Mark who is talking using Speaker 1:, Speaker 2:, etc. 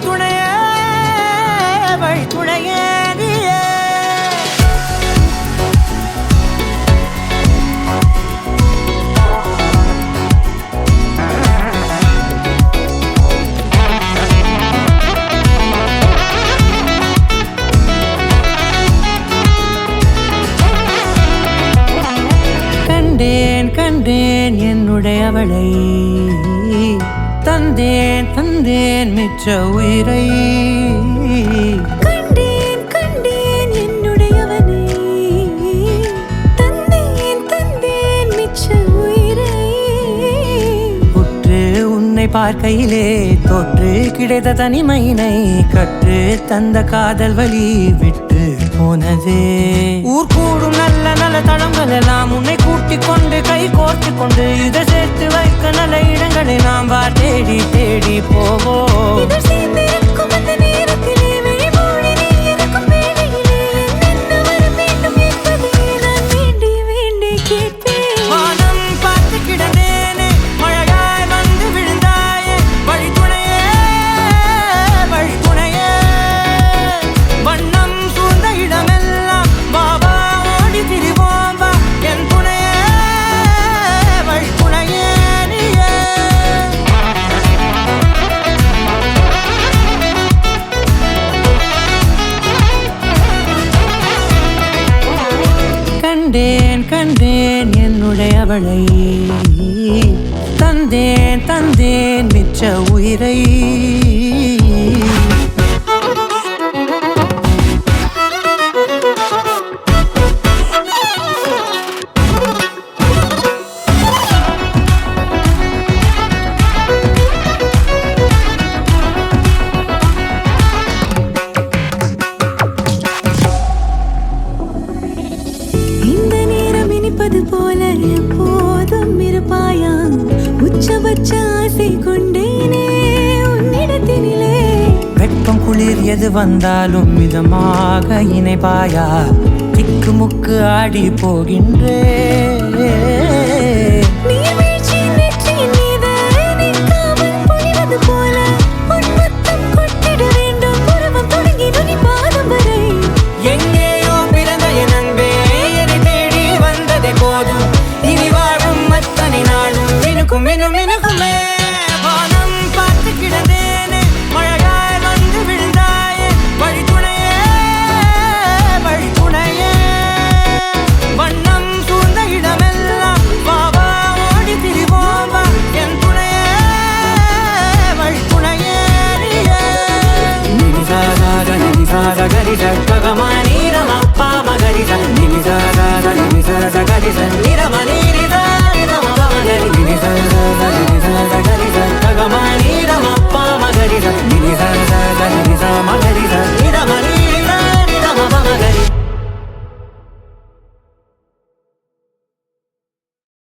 Speaker 1: துணையே வழி துணையே நீயே. கண்டேன் கண்டேன் என்னுடையவளை, தந்தேன் தந்தேன் மிச்ச உயிரை.
Speaker 2: கண்டேன் கண்டேன் என்னுடையவனை, தந்தேன் தந்தேன் மிச்ச உயிரை.
Speaker 1: உற்று உன்னை பார்க்கையிலே தோற்று கிடைத்த தனிமையினை கற்று தந்த காதல் வழி விட்டு போனதே. ஊர் கூடும் நல்ல நல்ல தளங்கள் எல்லாம் உன்னை கூட்டிக் கொண்டு கை கோர்த்து கொண்டு இதை சேர்த்து வைக்க நல்ல இடங்களை நாம் வா தேடி தேடி போவோம்.
Speaker 2: இதழ் சேர்ந்திருக்கும் அந்த நேரத்திலே விழிமூடி நீ இருக்கும் வேளையிலே என்னென்ன வர வேண்டும் என்பதை நான் வேண்டி வேண்டி கேட்பேன்.
Speaker 1: வானம் பார்த்து கிடந்தேனே, மழையாய் வந்து விழுந்தாயே, வழி துணையே வழி துணையே. வண்ணம் சூழ்ந்த இடமெல்லாம் பாபா ஓடி திரிவோம் வா என் துணையே வழி துணையே நீயே. கண்டேன் கண்டேன் என்னுடையவளை, தந்தேன் தந்தேன் மிச்ச உயிரை.
Speaker 2: இந்த நேரம் இனிப்பது போல எப்போதும் இருப்பாயா, உச்சபட்ச ஆசை கொண்டேனே உன்னிடத்தினிலே.
Speaker 1: வெப்பம் குளிர் எது வந்தாலும் மிதமாக இணைப்பாயா, திக்கு முக்கு ஆடி போகின்றே.